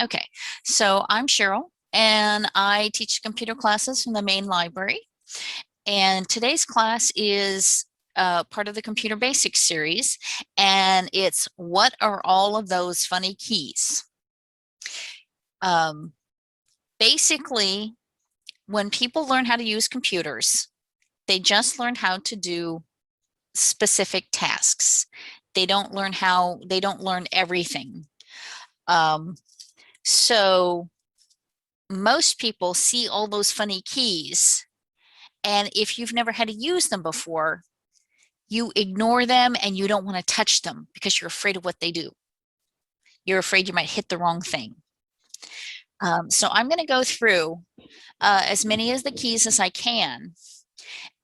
Okay, so I'm Cheryl and I teach computer classes from the main library. And today's class is part of the Computer Basics series, and it's what are all of those funny keys? Um, Basically, when people learn how to use computers, they just learn how to do specific tasks. They don't learn everything. Um, so most people see all those funny keys, and if you've never had to use them before, you ignore them and you don't want to touch them because you're afraid of what they do. You're afraid you might hit the wrong thing. So I'm going to go through as many of the keys as I can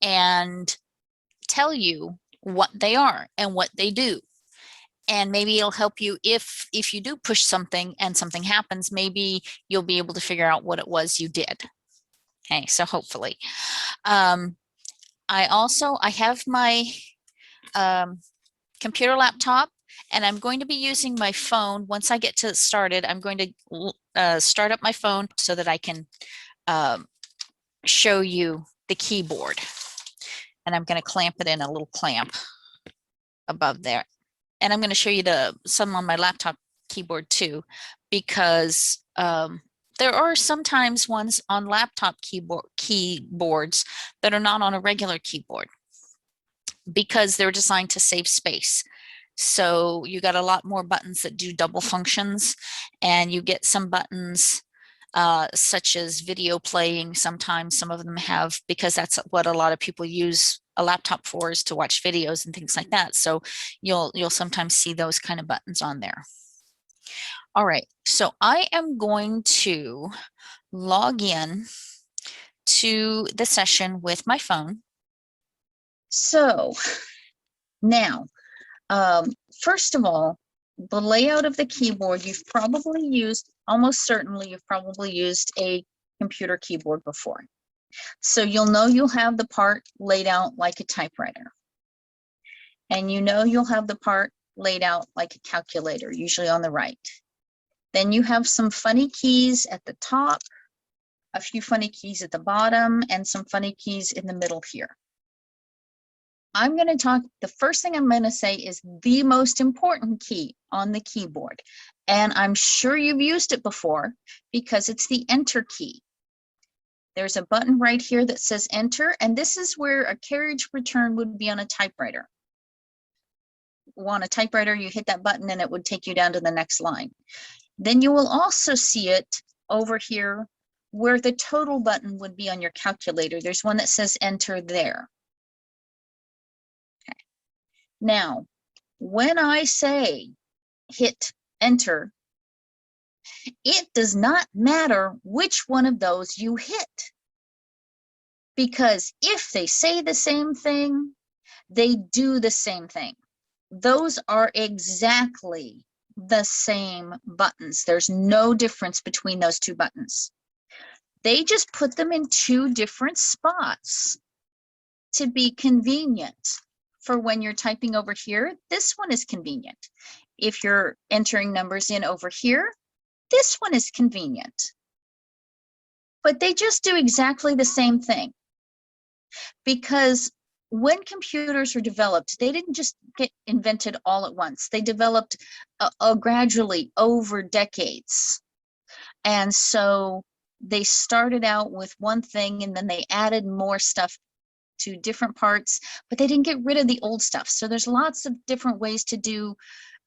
and tell you what they are and what they do. And maybe it'll help you if you do push something and something happens, maybe you'll be able to figure out what it was you did. Okay, so hopefully. Um, I have my computer laptop, and I'm going to be using my phone. Once I get to started, I'm going to start up my phone so that I can um, show you the keyboard. And I'm going to clamp it in a little clamp above there. And I'm going to show you some on my laptop keyboard too, because there are sometimes ones on laptop keyboards that are not on a regular keyboard because they're designed to save space. So you got a lot more buttons that do double functions, and you get some buttons such as video playing. Sometimes some of them have, because that's what a lot of people use a laptop for, is to watch videos and things like that. So you'll sometimes see those kind of buttons on there. All right, so I am going to log in to the session with my phone. So now, first of all, the layout of the keyboard, almost certainly you've probably used a computer keyboard before. So you'll know you'll have the part laid out like a typewriter. And you know you'll have the part laid out like a calculator, usually on the right. Then you have some funny keys at the top, a few funny keys at the bottom, and some funny keys in the middle here. The first thing I'm going to say is the most important key on the keyboard. And I'm sure you've used it before because it's the Enter key. There's a button right here that says Enter, and this is where a carriage return would be on a typewriter. On a typewriter, you hit that button and it would take you down to the next line. Then you will also see it over here where the total button would be on your calculator. There's one that says Enter there. Now, when I say hit Enter, it does not matter which one of those you hit, because if they say the same thing, they do the same thing. Those are exactly the same buttons. There's no difference between those two buttons. They just put them in two different spots to be convenient. For when you're typing over here, this one is convenient. If you're entering numbers in over here, this one is convenient. But they just do exactly the same thing. Because when computers were developed, they didn't just get invented all at once. They developed gradually over decades. And so they started out with one thing, and then they added more stuff to different parts, but they didn't get rid of the old stuff. So there's lots of different ways to do,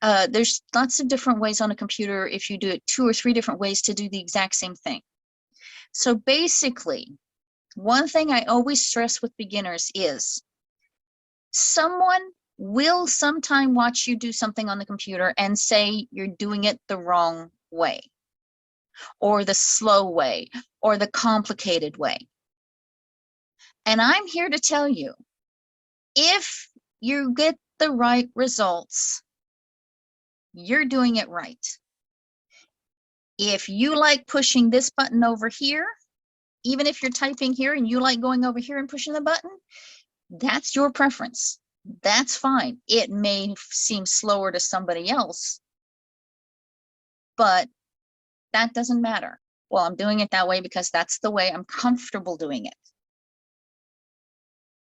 there's lots of different ways on a computer if you do it 2 or 3 different ways to do the exact same thing. So basically, one thing I always stress with beginners is someone will sometime watch you do something on the computer and say you're doing it the wrong way, or the slow way, or the complicated way. And I'm here to tell you, if you get the right results, you're doing it right. If you like pushing this button over here, even if you're typing here and you like going over here and pushing the button, that's your preference. That's fine. It may seem slower to somebody else, but That doesn't matter. Well, I'm doing it that way because that's the way I'm comfortable doing it.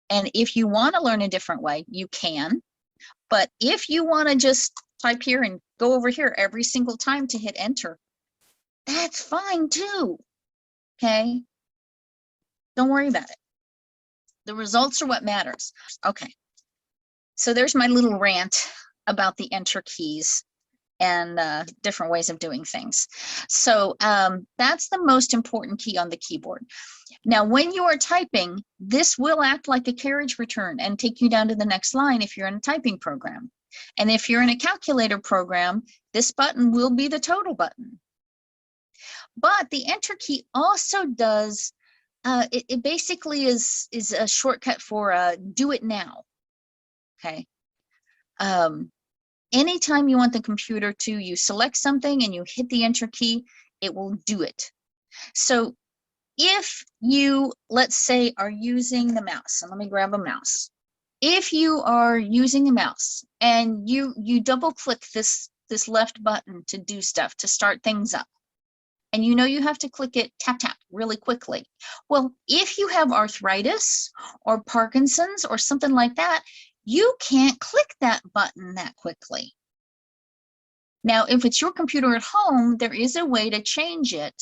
And if you want to learn a different way, you can. But if you want to just type here and go over here every single time to hit enter, that's fine too. Okay. Don't worry about it. The results are what matters. Okay. So there's my little rant about the enter keys and different ways of doing things. So that's the most important key on the keyboard. Now, when you are typing, this will act like a carriage return and take you down to the next line if you're in a typing program. And if you're in a calculator program, this button will be the total button. But the enter key also does, it basically is a shortcut for do it now. Okay. Anytime you want the computer to, you select something and you hit the enter key, it will do it. So if you, let's say, are using the mouse, and let me grab a mouse. If you are using a mouse and you double click this left button to do stuff, to start things up, and you know you have to click it, tap, tap, really quickly. Well, if you have arthritis or Parkinson's or something like that, you can't click that button that quickly. Now, if it's your computer at home, there is a way to change it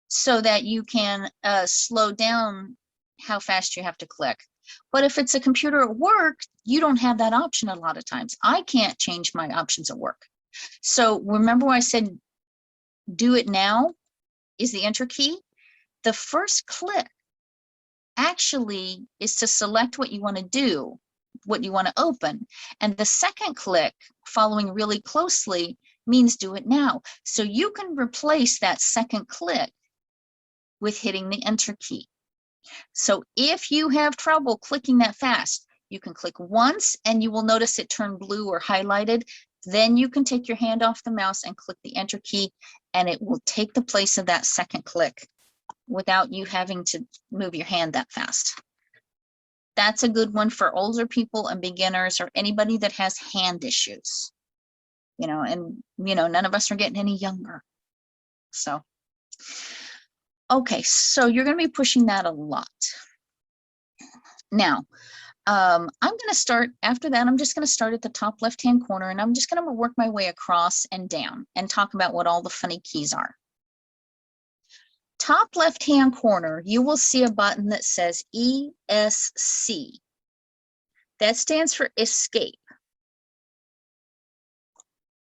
so that you can slow down how fast you have to click. But if it's a computer at work, you don't have that option a lot of times. I can't change my options at work. So remember I said, do it now is the enter key. The first click actually is to select what you want to do, what you want to open. And the second click, following really closely, means do it now. So you can replace that second click with hitting the enter key. So if you have trouble clicking that fast, you can click once and you will notice it turn blue or highlighted. Then you can take your hand off the mouse and click the enter key, and it will take the place of that second click without you having to move your hand that fast. That's a good one for older people and beginners or anybody that has hand issues. You know, and none of us are getting any younger. So, okay, so you're going to be pushing that a lot. Now, I'm going to start, after that, I'm just going to start at the top left-hand corner, and I'm just going to work my way across and down and talk about what all the funny keys are. Top left-hand corner, you will see a button that says ESC. That stands for escape.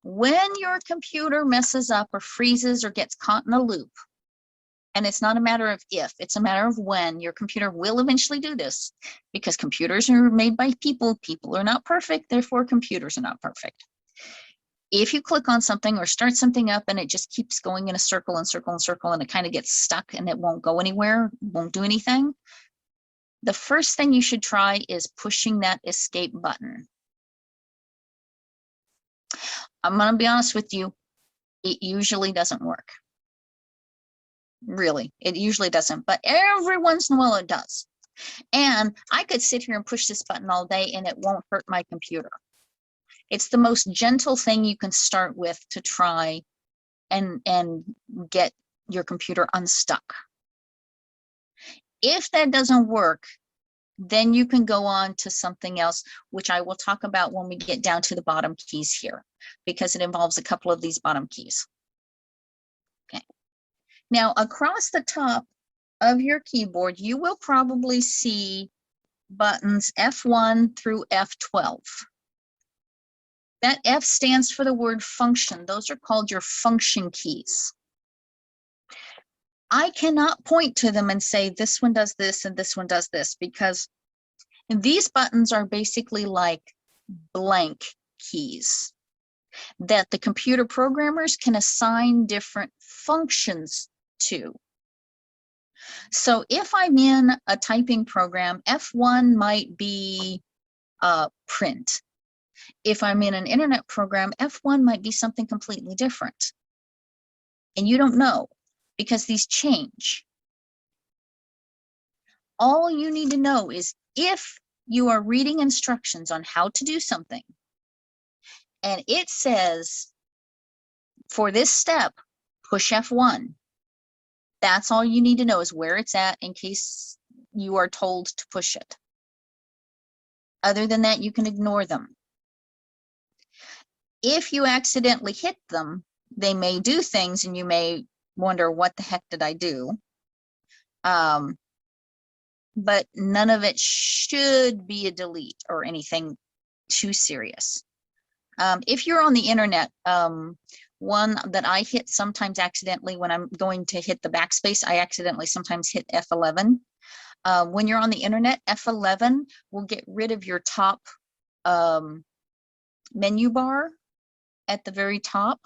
When your computer messes up or freezes or gets caught in a loop, and it's not a matter of if, it's a matter of when, your computer will eventually do this, because computers are made by people. People are not perfect, therefore computers are not perfect. If you click on something or start something up and it just keeps going in a circle and circle and circle, and it kind of gets stuck and it won't go anywhere, won't do anything, the first thing you should try is pushing that escape button. I'm going to be honest with you, it usually doesn't work. Really, it usually doesn't, but every once in a while it does. And I could sit here and push this button all day and it won't hurt my computer. It's the most gentle thing you can start with to try and get your computer unstuck. If that doesn't work, then you can go on to something else, which I will talk about when we get down to the bottom keys here, because it involves a couple of these bottom keys. Okay. Now, across the top of your keyboard, you will probably see buttons F1 through F12. That F stands for the word function. Those are called your function keys. I cannot point to them and say this one does this and this one does this, because these buttons are basically like blank keys that the computer programmers can assign different functions to. So if I'm in a typing program, F1 might be print. If I'm in an internet program, F1 might be something completely different. And you don't know, because these change. All you need to know is if you are reading instructions on how to do something, and it says, for this step, push F1. That's all you need to know, is where it's at in case you are told to push it. Other than that, you can ignore them. If you accidentally hit them, they may do things and you may wonder, what the heck did I do? But none of it should be a delete or anything too serious. If you're on the internet, one that I hit sometimes accidentally when I'm going to hit the backspace, I accidentally sometimes hit F11. When you're on the internet, F11 will get rid of your top menu bar at the very top.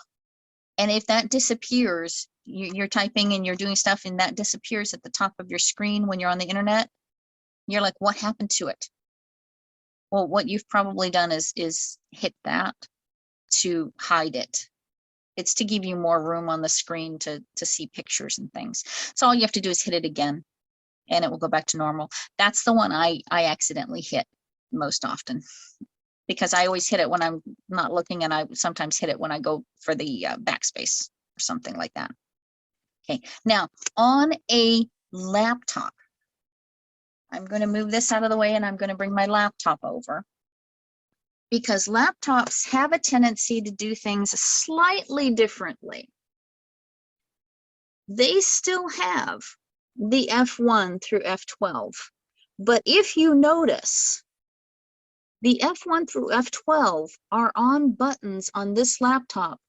And if that disappears, you're typing and you're doing stuff and that disappears at the top of your screen when you're on the internet, you're like, what happened to it? Well, what you've probably done is hit that to hide it. It's to give you more room on the screen to see pictures and things. So all you have to do is hit it again and it will go back to normal. That's the one I accidentally hit most often, because I always hit it when I'm not looking, and I sometimes hit it when I go for the backspace or something like that. Okay, now on a laptop, I'm going to move this out of the way and I'm going to bring my laptop over, because laptops have a tendency to do things slightly differently. They still have the F1 through F12, but if you notice, the F1 through F12 are on buttons on this laptop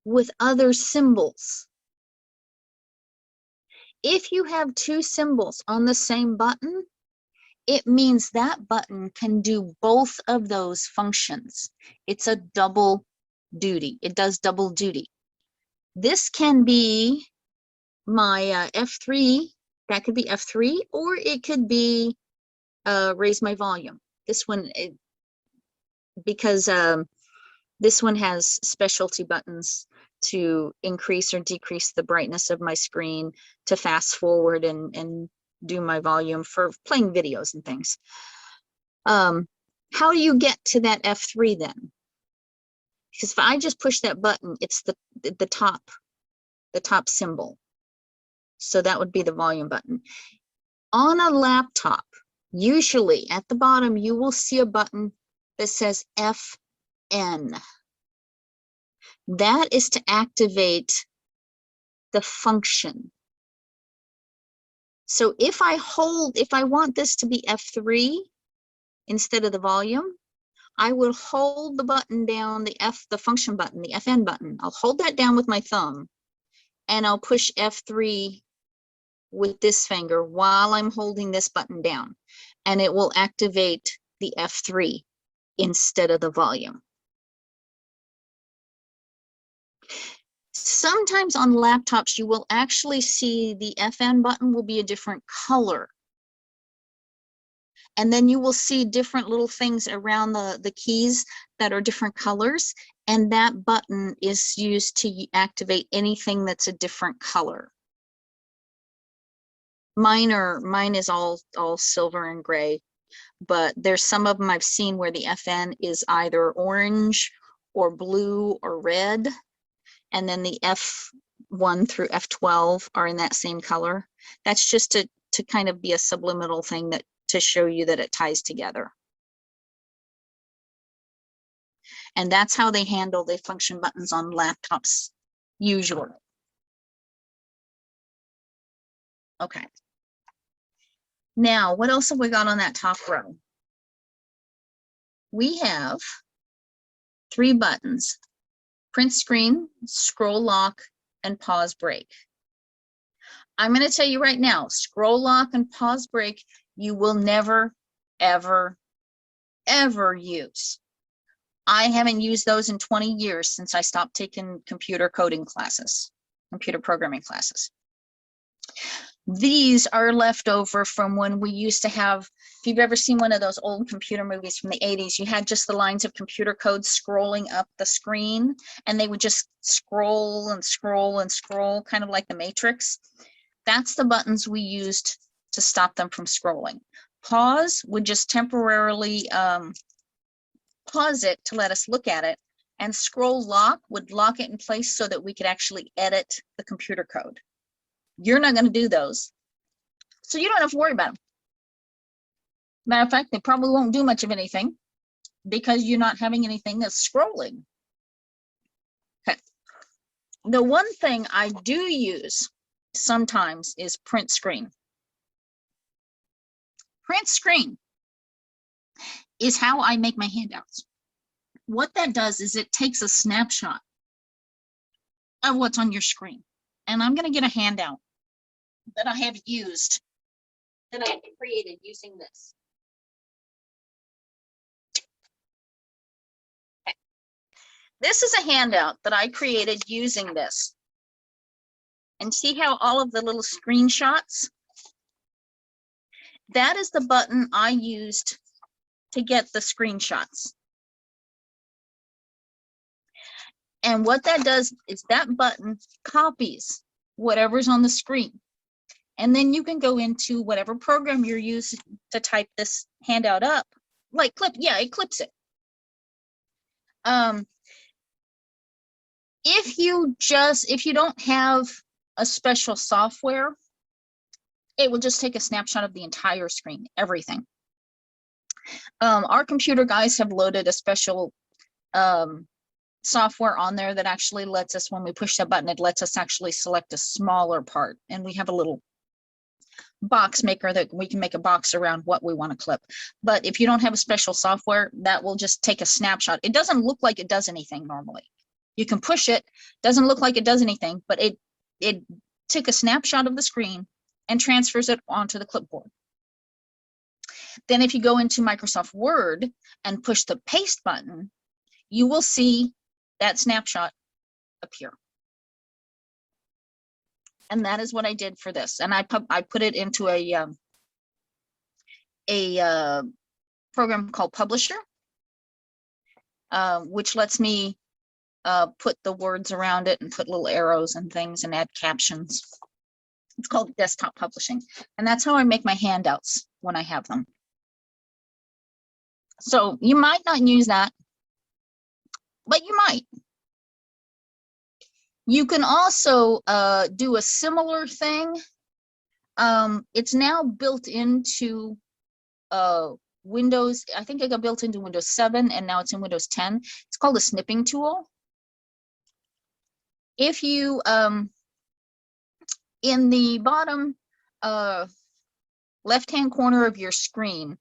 with other symbols. If you have two symbols on the same button, it means that button can do both of those functions. It's a double duty. It does double duty. This can be my F3. That could be F3, or it could be raise my volume. This one, because this one has specialty buttons to increase or decrease the brightness of my screen, to fast forward and do my volume for playing videos and things. How do you get to that F3 then? Because if I just push that button, it's the top symbol. So that would be the volume button. On a laptop, usually at the bottom, you will see a button that says FN. That is to activate the function. So if I want this to be F3 instead of the volume, I will hold the button down, the function button, the FN button. I'll hold that down with my thumb and I'll push F3 with this finger while I'm holding this button down, and it will activate the F3 instead of the volume. Sometimes on laptops, you will actually see the FN button will be a different color. And then you will see different little things around the keys that are different colors. And that button is used to activate anything that's a different color. Mine is all silver and gray, but there's some of them I've seen where the FN is either orange or blue or red. And then the F1 through F12 are in that same color. That's just to kind of be a subliminal thing to show you that it ties together. And that's how they handle the function buttons on laptops usually. Okay. Now, what else have we got on that top row? We have 3 buttons: print screen, scroll lock, and pause break. I'm going to tell you right now, scroll lock and pause break, you will never, ever, ever use. I haven't used those in 20 years since I stopped taking computer coding classes, computer programming classes. These are left over from when we used to have, if you've ever seen one of those old computer movies from the 80s, you had just the lines of computer code scrolling up the screen, and they would just scroll and scroll and scroll, kind of like the Matrix. That's the buttons we used to stop them from scrolling. Pause would just temporarily pause it to let us look at it, and scroll lock would lock it in place so that we could actually edit the computer code. You're not going to do those, so you don't have to worry about them. Matter of fact, they probably won't do much of anything because you're not having anything that's scrolling. Okay. The one thing I do use sometimes is print screen. Print screen is how I make my handouts. What that does is it takes a snapshot of what's on your screen. And I'm going to get a handout that I have used, that I created using this. Okay. This is a handout that I created using this. And see how all of the little screenshots? That is the button I used to get the screenshots. And what that does is that button copies whatever's on the screen. And then you can go into whatever program you're using to type this handout up. Like Clip, yeah, it clips it. If you don't have a special software, it will just take a snapshot of the entire screen, everything. Our computer guys have loaded a special software on there that actually lets us, when we push that button, it lets us actually select a smaller part. And we have a little box maker that we can make a box around what we want to clip. But if you don't have a special software, that will just take a snapshot. It doesn't look like it does anything normally. You can push it, doesn't look like it does anything, but it took a snapshot of the screen and transfers it onto the clipboard. Then if you go into Microsoft Word and push the paste button, you will see that snapshot appear. And that is what I did for this. And I put it into a program called Publisher, which lets me put the words around it and put little arrows and things and add captions. It's called Desktop Publishing. And that's how I make my handouts when I have them. So you might not use that, but you might. You can also do a similar thing. It's now built into Windows. I think it got built into Windows 7 and now it's in Windows 10. It's called a snipping tool. If you, in the bottom left-hand corner of your screen,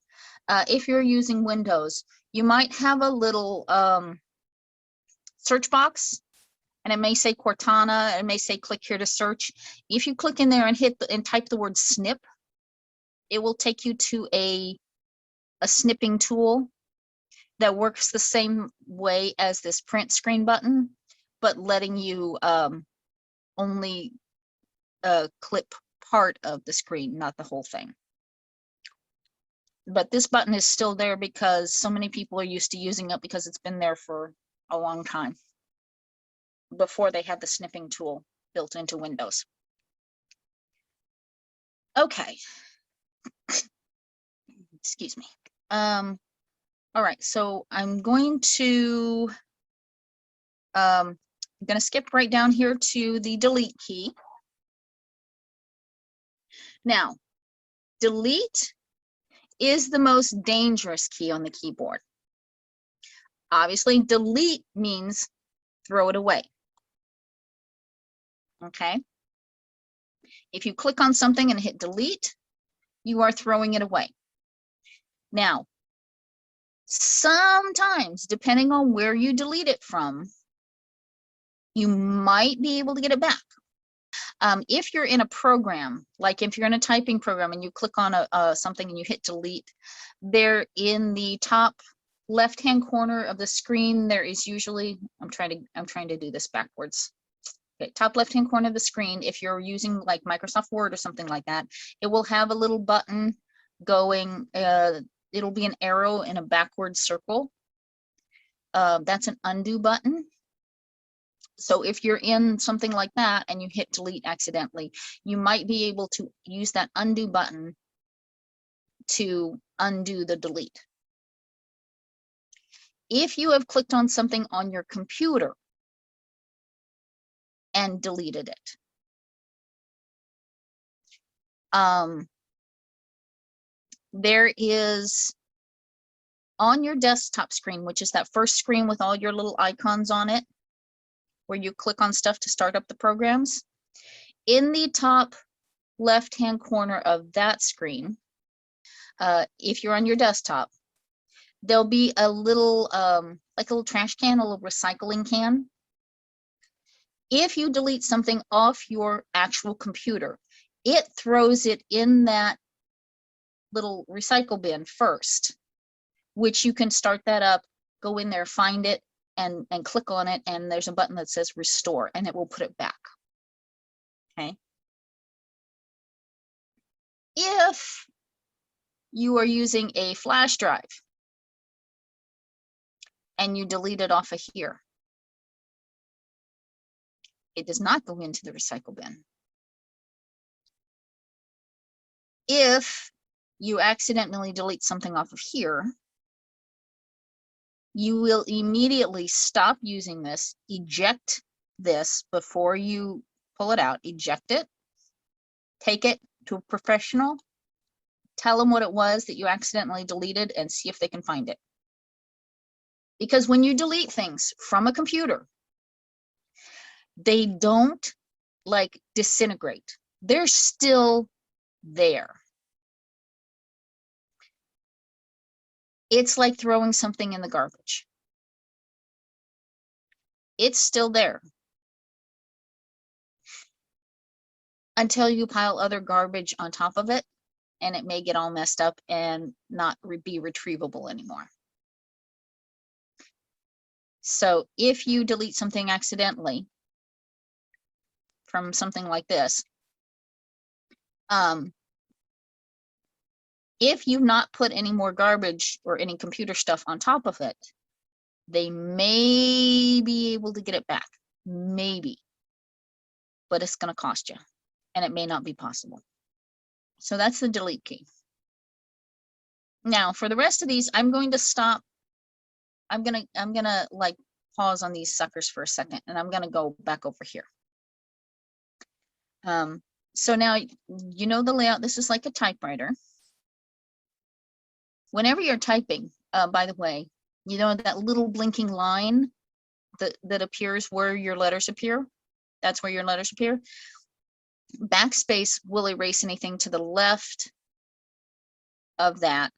if you're using Windows, you might have a little search box. And it may say Cortana, it may say click here to search. If you click in there and and type the word snip, it will take you to a snipping tool that works the same way as this print screen button, but letting you only clip part of the screen, not the whole thing. But this button is still there because so many people are used to using it because it's been there for a long time, before they had the snipping tool built into Windows. Okay. Excuse me. All right, so I'm going to skip right down here to the delete key. Now, delete is the most dangerous key on the keyboard. Obviously, delete means throw it away. Okay. If you click on something and hit delete, you are throwing it away. Now, sometimes, depending on where you delete it from, you might be able to get it back. If you're in a program, like if you're in a typing program and you click on something and you hit delete, there in the top left-hand corner of the screen, there is usually, I'm trying to do this backwards. Okay, top left-hand corner of the screen, if you're using like Microsoft Word or something like that, it will have a little button going, it'll be an arrow in a backward circle. That's an undo button. So if you're in something like that and you hit delete accidentally, you might be able to use that undo button to undo the delete. If you have clicked on something on your computer and deleted it, there is on your desktop screen, which is that first screen with all your little icons on it, where you click on stuff to start up the programs. In the top left-hand corner of that screen, if you're on your desktop, there'll be a little, like a little trash can, a little recycling can. If you delete something off your actual computer, it throws it in that little recycle bin first, which you can start that up, go in there, find it, and click on it, and there's a button that says restore, and it will put it back. Okay. If you are using a flash drive and you delete it off of here, it does not go into the recycle bin. If you accidentally delete something off of here, you will immediately stop using this, eject this before you pull it out, eject it, take it to a professional, tell them what it was that you accidentally deleted, and see if they can find it. Because when you delete things from a computer, they don't like disintegrate. They're still there. It's like throwing something in the garbage. It's still there until you pile other garbage on top of it, and it may get all messed up and not be retrievable anymore. So if you delete something accidentally from something like this, if you've not put any more garbage or any computer stuff on top of it, they may be able to get it back, maybe, but it's going to cost you, and it may not be possible. So that's the delete key. Now for the rest of these, I'm going to stop. I'm gonna like pause on these suckers for a second, and I'm gonna go back over here. So now you know the layout. This is like a typewriter. Whenever you're typing, by the way, you know that little blinking line that appears where your letters appear? That's where your letters appear. Backspace will erase anything to the left of that.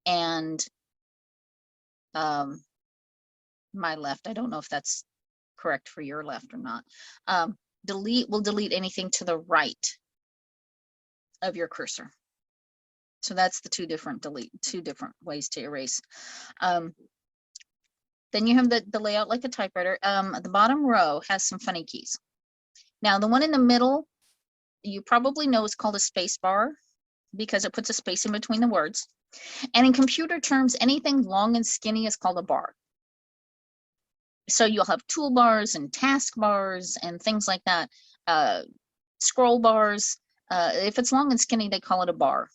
And my left, I don't know if that's correct for your left or not. Delete will delete anything to the right of your cursor. So that's the two different ways to erase. Then you have the layout like a typewriter. The bottom row has some funny keys. Now the one in the middle, you probably know is called a space bar because it puts a space in between the words. And in computer terms, anything long and skinny is called a bar. So you'll have toolbars and taskbars and things like that. Scroll bars. If it's long and skinny, they call it a bar.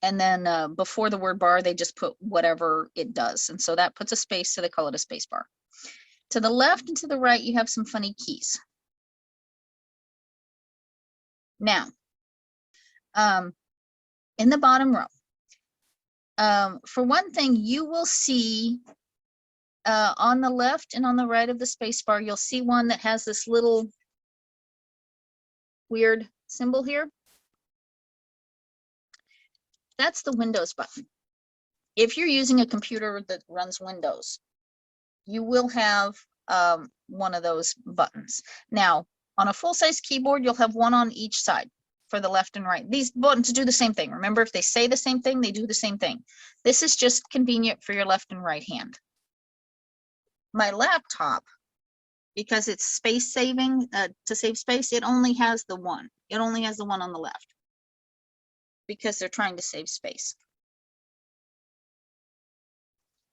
And then before the word bar, they just put whatever it does. And so that puts a space, so they call it a space bar. To the left and to the right, you have some funny keys. Now, in the bottom row, for one thing, you will see on the left and on the right of the space bar, you'll see one that has this little weird symbol here. That's the Windows button. If you're using a computer that runs Windows, you will have one of those buttons. Now, on a full-size keyboard, you'll have one on each side for the left and right. These buttons do the same thing. Remember, if they say the same thing, they do the same thing. This is just convenient for your left and right hand. My laptop, because it's space saving, to save space, it only has the one. It only has the one on the left, because they're trying to save space.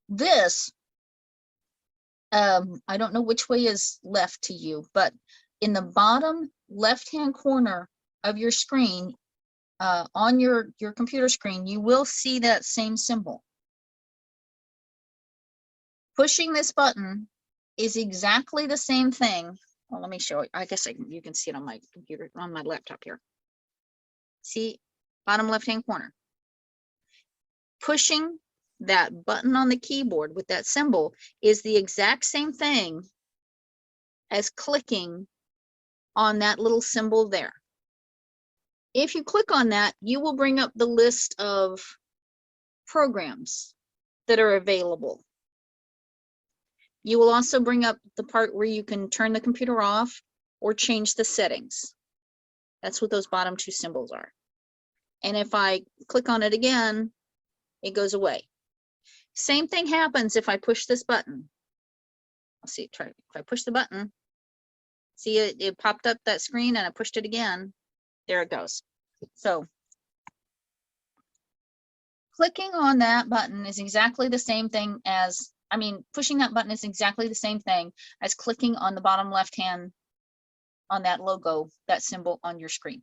This, I don't know which way is left to you, but in the bottom left-hand corner of your screen, on your computer screen, you will see that same symbol. Pushing this button is exactly the same thing. Well, let me show you. I guess you can see it on my computer, on my laptop here. See, bottom left-hand corner. Pushing that button on the keyboard with that symbol is the exact same thing as clicking on that little symbol there. If you click on that, you will bring up the list of programs that are available. You will also bring up the part where you can turn the computer off or change the settings. That's what those bottom two symbols are. And if I click on it again, it goes away. Same thing happens if I push this button. I'll see, if I push the button, see it popped up that screen and I pushed it again. There it goes. So clicking on that button is exactly the same thing as, pushing that button is exactly the same thing as clicking on the bottom left hand on that logo, that symbol on your screen.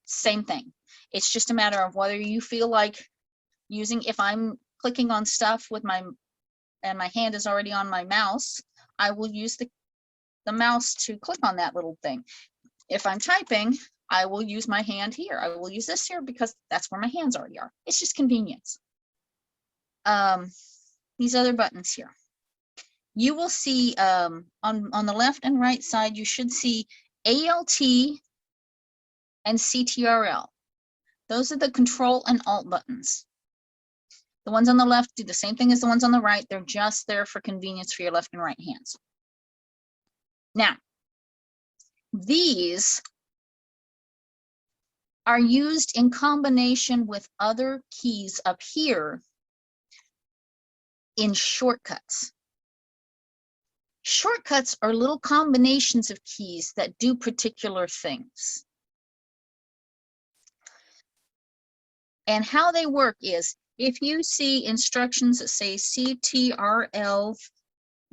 Same thing. It's just a matter of whether you feel like using, if I'm clicking on stuff with my hand is already on my mouse, I will use the mouse to click on that little thing. If I'm typing, I will use my hand here. I will use this here because that's where my hands already are. It's just convenience. These other buttons here. You will see on the left and right side, you should see ALT and CTRL. Those are the Control and Alt buttons. The ones on the left do the same thing as the ones on the right. They're just there for convenience for your left and right hands. Now, these are used in combination with other keys up here in shortcuts. Shortcuts are little combinations of keys that do particular things. And how they work is, if you see instructions that say CTRL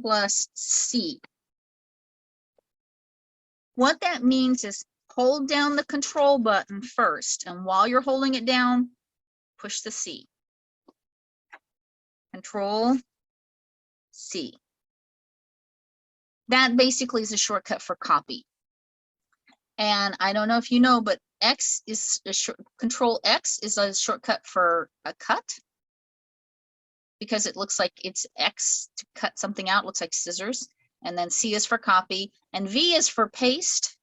plus C, what that means is hold down the control button first, and while you're holding it down, push the C. Control C. That basically is a shortcut for copy. And I don't know if you know, but X is Control X is a shortcut for a cut, because it looks like it's X to cut something out, looks like scissors. And then C is for copy, and V is for paste,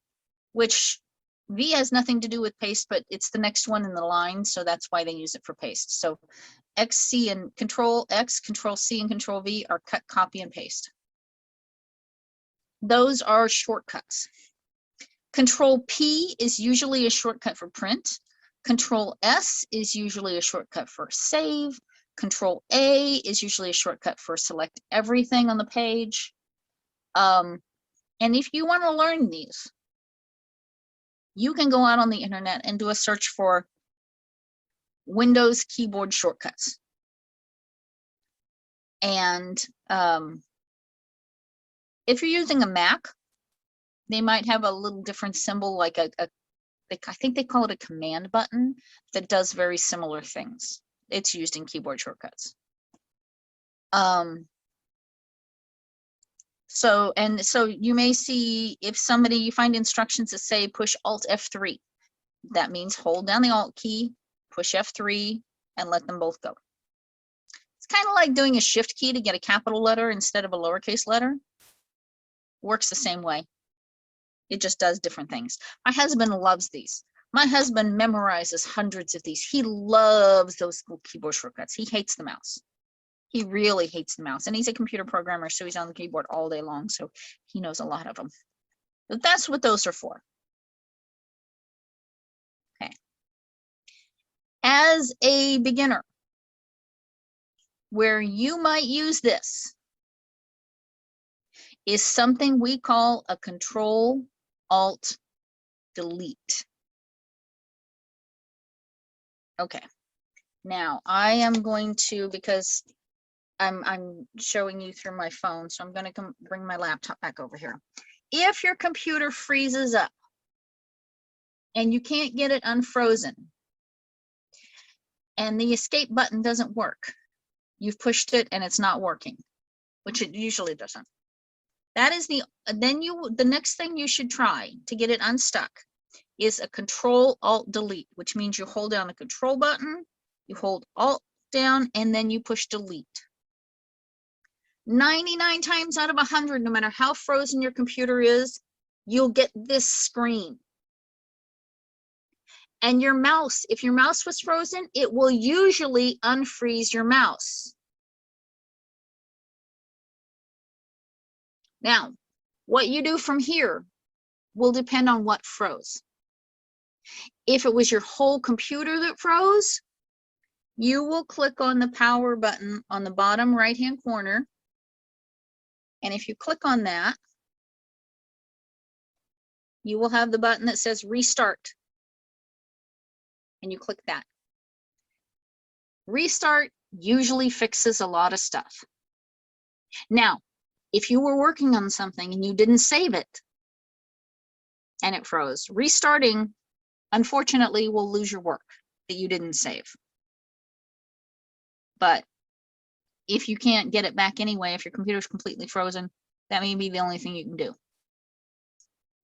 which V has nothing to do with paste, but it's the next one in the line, so that's why they use it for paste. So X, C, and Control X, Control C, and Control V are cut, copy, and paste. Those are shortcuts. Control P is usually a shortcut for print. Control S is usually a shortcut for save. Control A is usually a shortcut for select everything on the page. And if you want to learn these, you can go out on the internet and do a search for Windows keyboard shortcuts. And if you're using a Mac, they might have a little different symbol, like I think they call it a command button that does very similar things. It's used in keyboard shortcuts. So you may see, if you find instructions that say push Alt F3, that means hold down the Alt key, push F3, and let them both go. It's kind of like doing a Shift key to get a capital letter instead of a lowercase letter. Works the same way. It just does different things. My husband loves these. My husband memorizes hundreds of these. He loves those little keyboard shortcuts. He hates the mouse. He really hates the mouse. And he's a computer programmer, so he's on the keyboard all day long, so he knows a lot of them. But that's what those are for. Okay. As a beginner, where you might use this is something we call a Control Alt Delete. Okay, now I am going to, because I'm showing you through my phone, so I'm going to bring my laptop back over here. If your computer freezes up and you can't get it unfrozen and the escape button doesn't work, you've pushed it and it's not working, which it usually doesn't. That is the next thing you should try to get it unstuck is a Control-Alt-Delete, which means you hold down the Control button, you hold Alt down, and then you push Delete. 99 times out of 100, no matter how frozen your computer is, you'll get this screen. And your mouse, if your mouse was frozen, it will usually unfreeze your mouse. Now, what you do from here will depend on what froze. If it was your whole computer that froze, you will click on the power button on the bottom right-hand corner. And if you click on that, you will have the button that says restart. And you click that. Restart usually fixes a lot of stuff. Now, if you were working on something and you didn't save it and it froze, restarting, unfortunately, will lose your work that you didn't save. But if you can't get it back anyway, if your computer's completely frozen, that may be the only thing you can do.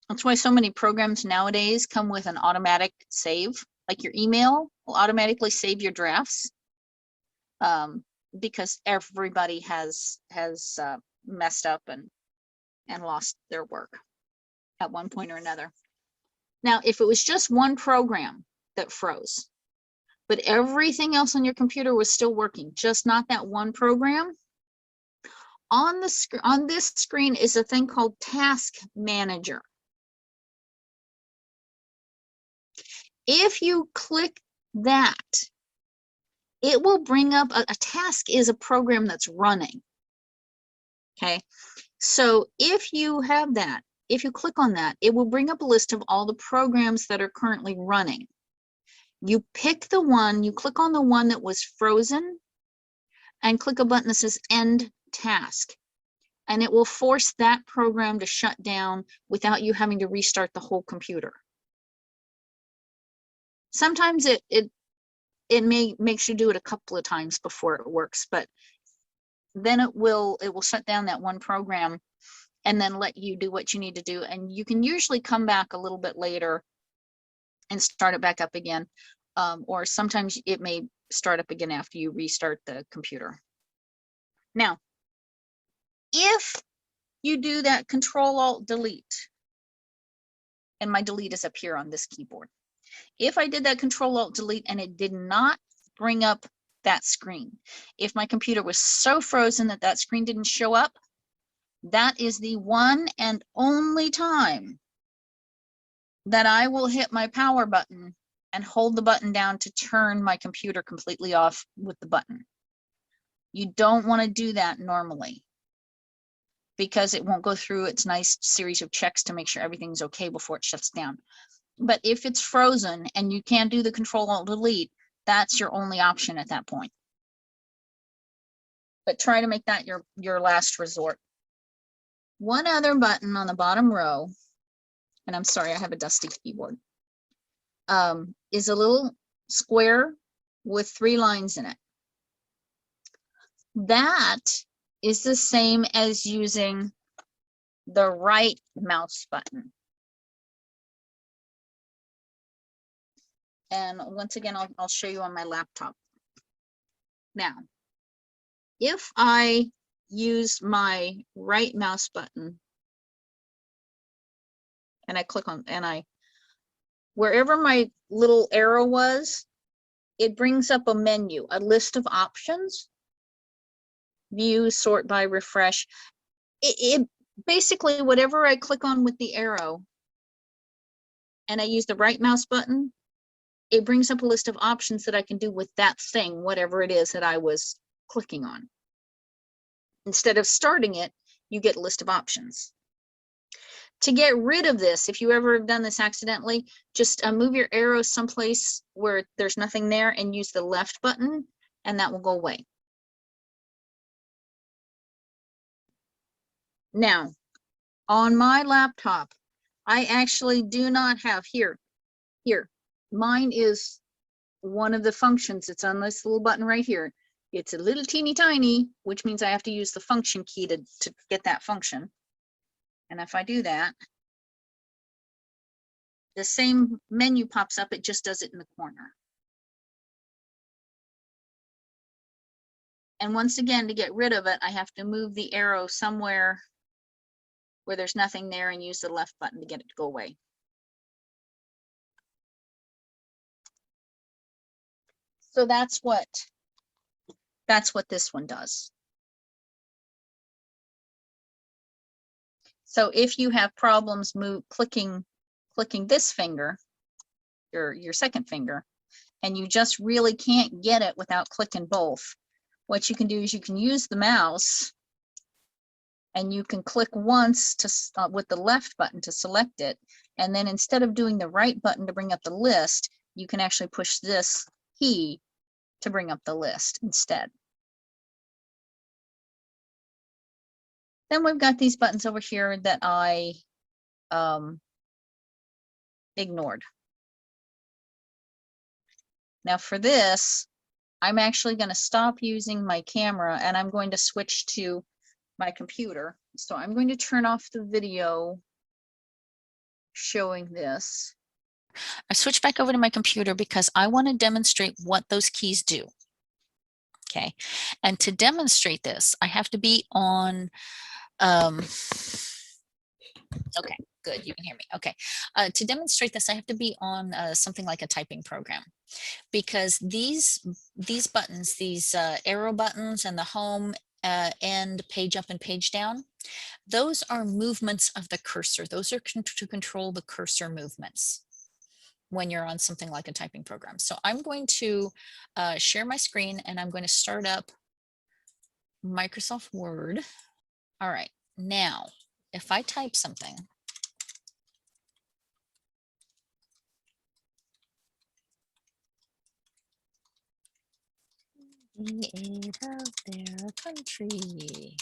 That's why so many programs nowadays come with an automatic save, like your email will automatically save your drafts, because everybody has messed up and lost their work at one point or another. Now, if it was just one program that froze, but everything else on your computer was still working, just not that one program, on this screen is a thing called Task Manager. If you click that, it will bring up a task is a program that's running. Okay, so if you have that, if you click on that, it will bring up a list of all the programs that are currently running. You pick the one, you click on the one that was frozen and click a button that says End Task. And it will force that program to shut down without you having to restart the whole computer. Sometimes it makes you do it a couple of times before it works, but then it will shut down that one program and then let you do what you need to do. And you can usually come back a little bit later and start it back up again. Or sometimes it may start up again after you restart the computer. Now, if you do that Control-Alt-Delete, and my delete is up here on this keyboard. If I did that Control-Alt-Delete and it did not bring up that screen, if my computer was so frozen that that screen didn't show up, that is the one and only time that I will hit my power button and hold the button down to turn my computer completely off with the button. You don't want to do that normally, because it won't go through its nice series of checks to make sure everything's okay before it shuts down. But if it's frozen and you can't do the Control-Alt-Delete, that's your only option at that point. But try to make that your last resort. One other button on the bottom row, and I'm sorry, I have a dusty keyboard, is a little square with 3 lines in it. That is the same as using the right mouse button. And once again, I'll show you on my laptop. Now, if I use my right mouse button and I click on, and wherever my little arrow was, it brings up a menu, a list of options. View, sort by, refresh. It basically, whatever I click on with the arrow and I use the right mouse button, it brings up a list of options that I can do with that thing, whatever it is that I was clicking on. Instead of starting it, you get a list of options. To get rid of this, if you ever have done this accidentally, just move your arrow someplace where there's nothing there and use the left button, and that will go away. Now, on my laptop, I actually do not have here. Mine is one of the functions. It's on this little button right here. It's a little teeny tiny, which means I have to use the function key to get that function. And if I do that, the same menu pops up, it just does it in the corner. And once again, to get rid of it, I have to move the arrow somewhere where there's nothing there and use the left button to get it to go away. So that's what this one does. So if you have problems clicking this finger, your second finger, and you just really can't get it without clicking both, what you can do is you can use the mouse and you can click once to with the left button to select it. And then instead of doing the right button to bring up the list, you can actually push this key to bring up the list instead. Then we've got these buttons over here that I ignored. Now for this, I'm actually going to stop using my camera and I'm going to switch to my computer. So I'm going to turn off the video showing this. I switched back over to my computer because I want to demonstrate what those keys do. Okay, and to demonstrate this, I have to be on, okay, good, you can hear me. Okay, to demonstrate this, I have to be on something like a typing program, because these buttons, these arrow buttons and the home and page up and page down, those are movements of the cursor. Those are to control the cursor movements when you're on something like a typing program. So I'm going to share my screen and I'm going to start up Microsoft Word. All right, now if I type something, the aid of their country,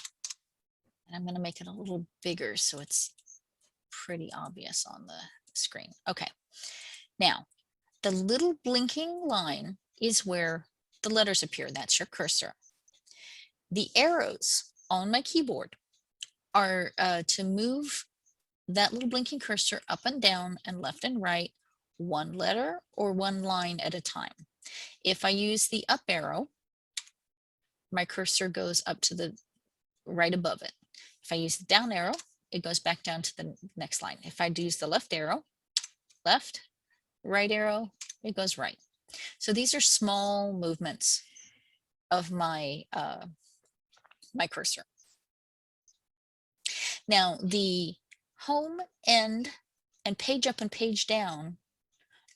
and I'm going to make it a little bigger so it's pretty obvious on the screen. Okay, now the little blinking line is where the letters appear. That's your cursor. The arrows on my keyboard are to move that little blinking cursor up and down and left and right, one letter or one line at a time. If I use the up arrow, my cursor goes up to the right above it. If I use the down arrow, it goes back down to the next line. If I use the left arrow, left, right arrow, it goes right. So these are small movements of my my cursor. Now the home, end, and page up and page down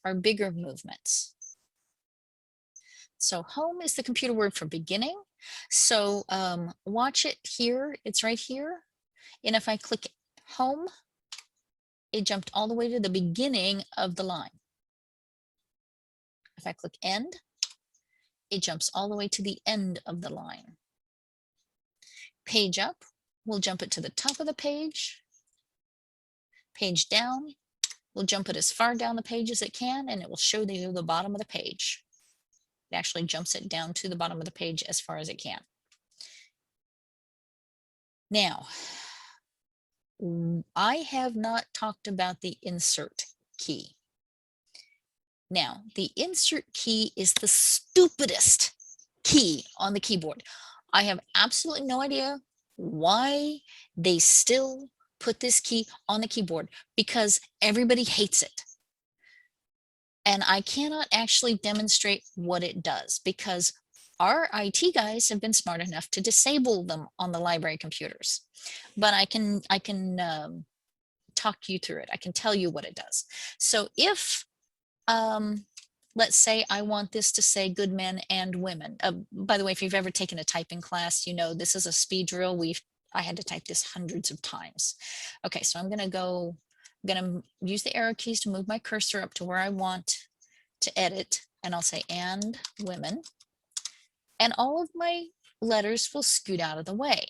are bigger movements. So home is the computer word for beginning. So watch it here, it's right here. And if I click home, it jumped all the way to the beginning of the line. If I click end, it jumps all the way to the end of the line. Page up will jump it to the top of the page. Page down will jump it as far down the page as it can, and it will show you the bottom of the page. It actually jumps it down to the bottom of the page as far as it can. Now, I have not talked about the insert key. Now, the insert key is the stupidest key on the keyboard. I have absolutely no idea why they still put this key on the keyboard, because everybody hates it. And I cannot actually demonstrate what it does because our IT guys have been smart enough to disable them on the library computers. But I can talk you through it. I can tell you what it does. So if let's say I want this to say good men and women. By the way, if you've ever taken a typing class, you know this is a speed drill. I had to type this hundreds of times. Okay, so I'm gonna use the arrow keys to move my cursor up to where I want to edit, and I'll say and women, and all of my letters will scoot out of the way.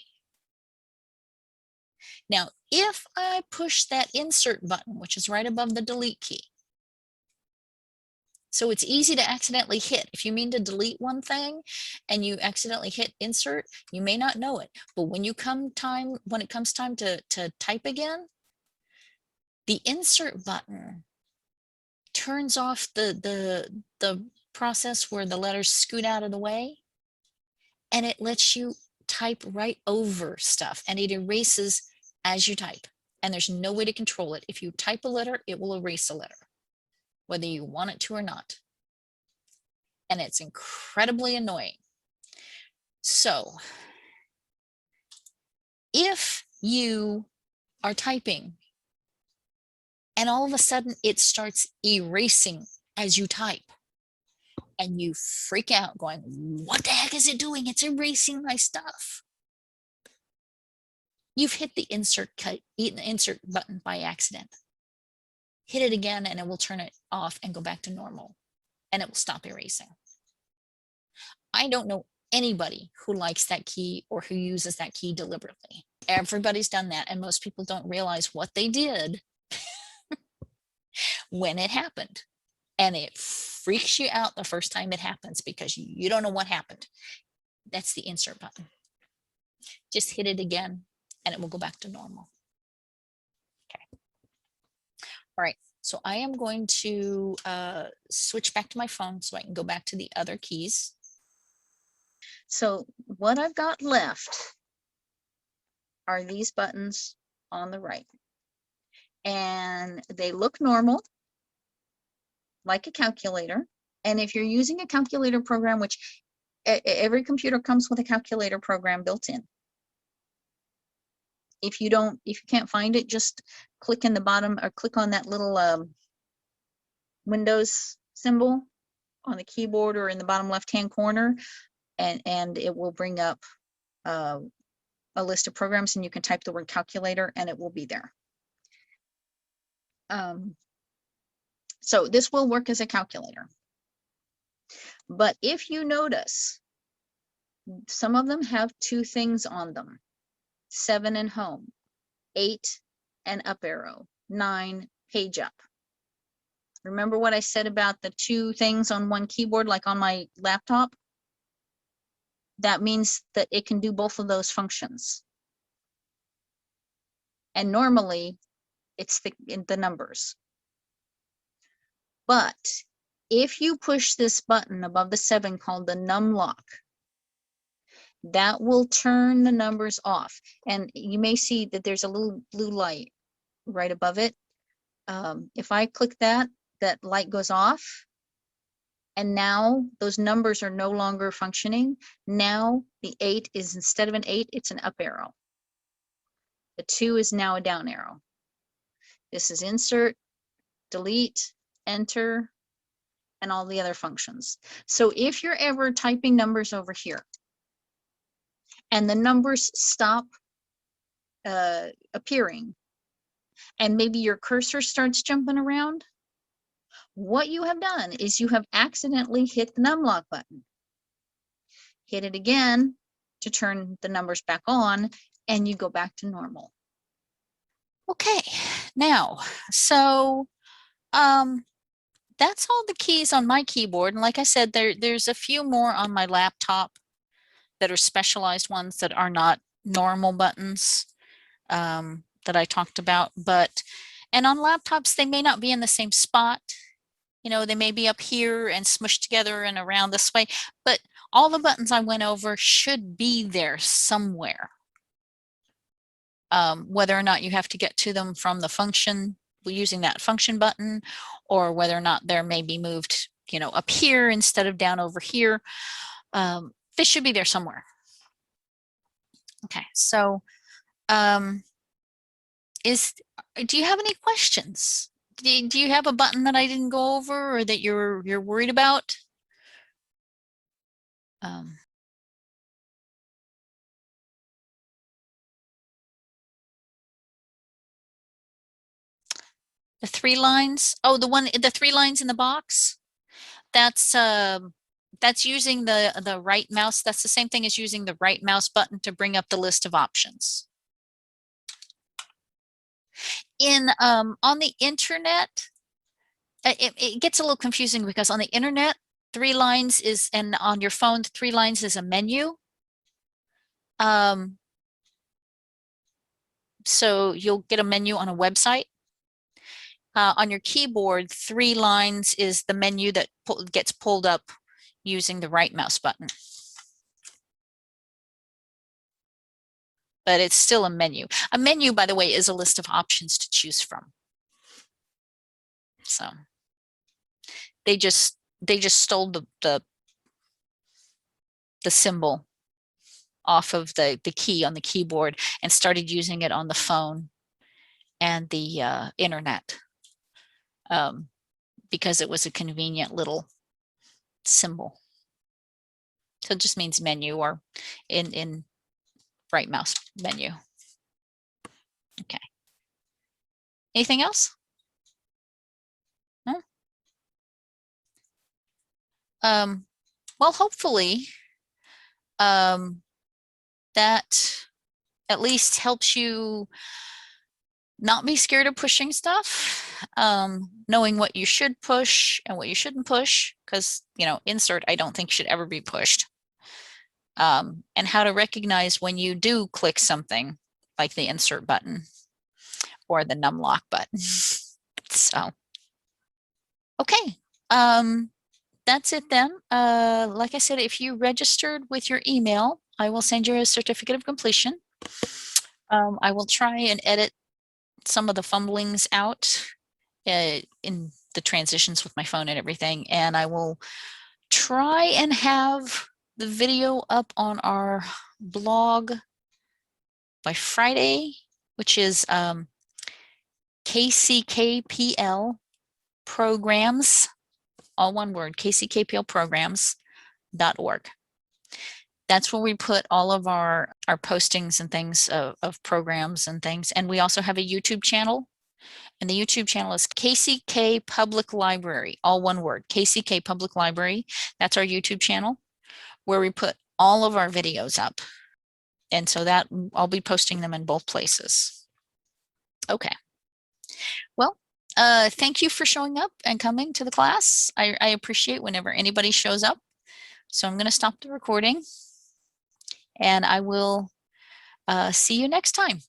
Now, if I push that insert button, which is right above the delete key, So it's easy to accidentally hit. If you mean to delete one thing and you accidentally hit insert, you may not know it. But when it comes time to type again, the insert button turns off the process where the letters scoot out of the way, and it lets you type right over stuff, and it erases as you type, and there's no way to control it. If you type a letter, it will erase a letter, whether you want it to or not. And it's incredibly annoying. So if you are typing and all of a sudden it starts erasing as you type, and you freak out going, what the heck is it doing? It's erasing my stuff. You've hit the insert button by accident. Hit it again and it will turn it off and go back to normal, and it will stop erasing. I don't know anybody who likes that key or who uses that key deliberately. Everybody's done that, and most people don't realize what they did when it happened. And it freaks you out the first time it happens because you don't know what happened. That's the insert button. Just hit it again and it will go back to normal. Okay. All right. So I am going to switch back to my phone so I can go back to the other keys. So what I've got left are these buttons on the right. And they look normal, like a calculator. And if you're using a calculator program, which every computer comes with a calculator program built in. If you can't find it, just click in the bottom or click on that little Windows symbol on the keyboard or in the bottom left-hand corner, and it will bring up a list of programs, and you can type the word calculator and it will be there. So this will work as a calculator. But if you notice, some of them have two things on them: 7 and home, 8 and up arrow, 9 page up. Remember what I said about the two things on one keyboard, like on my laptop? That means that it can do both of those functions. And normally it's the numbers. But if you push this button above the 7 called the num lock, that will turn the numbers off. And you may see that there's a little blue light right above it. If I click that, that light goes off. And now those numbers are no longer functioning. Now the 8 is, instead of an 8, it's an up arrow. The 2 is now a down arrow. This is insert, delete, enter, and all the other functions. So if you're ever typing numbers over here and the numbers stop appearing, and maybe your cursor starts jumping around, what you have done is you have accidentally hit the numlock button. Hit it again to turn the numbers back on, and you go back to normal. Okay, now, so that's all the keys on my keyboard. And like I said, there's a few more on my laptop that are specialized ones that are not normal buttons that I talked about. And on laptops, they may not be in the same spot. You know, they may be up here and smushed together and around this way, but all the buttons I went over should be there somewhere. Whether or not you have to get to them from the function, using that function button, or whether or not they're maybe moved, you know, up here instead of down over here. They should be there somewhere. Okay, so do you have any questions? Do you have a button that I didn't go over or that you're worried about? The 3 lines. Oh, the 3 lines in the box. That's using the right mouse. That's the same thing as using the right mouse button to bring up the list of options. On the internet, it gets a little confusing because on the internet, 3 lines is, and on your phone, 3 lines is a menu. So you'll get a menu on a website. On your keyboard, 3 lines is the menu that gets pulled up using the right mouse button. But it's still a menu. A menu, by the way, is a list of options to choose from. So they just stole the symbol off of the key on the keyboard and started using it on the phone and the internet, because it was a convenient little symbol. So it just means menu, or in right mouse menu. Okay. Anything else? No? Well, hopefully that at least helps you not be scared of pushing stuff, knowing what you should push and what you shouldn't push, because, you know, insert I don't think should ever be pushed. And how to recognize when you do click something like the insert button or the numlock button. So, okay. That's it then. Like I said, if you registered with your email, I will send you a certificate of completion. I will try and edit some of the fumblings out in the transitions with my phone and everything, and I will try and have the video up on our blog by Friday, which is KCKPL programs, all one word, kckplprograms.org. That's where we put all of our postings and things of programs and things. And we also have a YouTube channel. And the YouTube channel is KCK Public Library, all one word, KCK Public Library. That's our YouTube channel where we put all of our videos up. And so that I'll be posting them in both places. Okay. Well, thank you for showing up and coming to the class. I appreciate whenever anybody shows up. So I'm going to stop the recording and I will see you next time.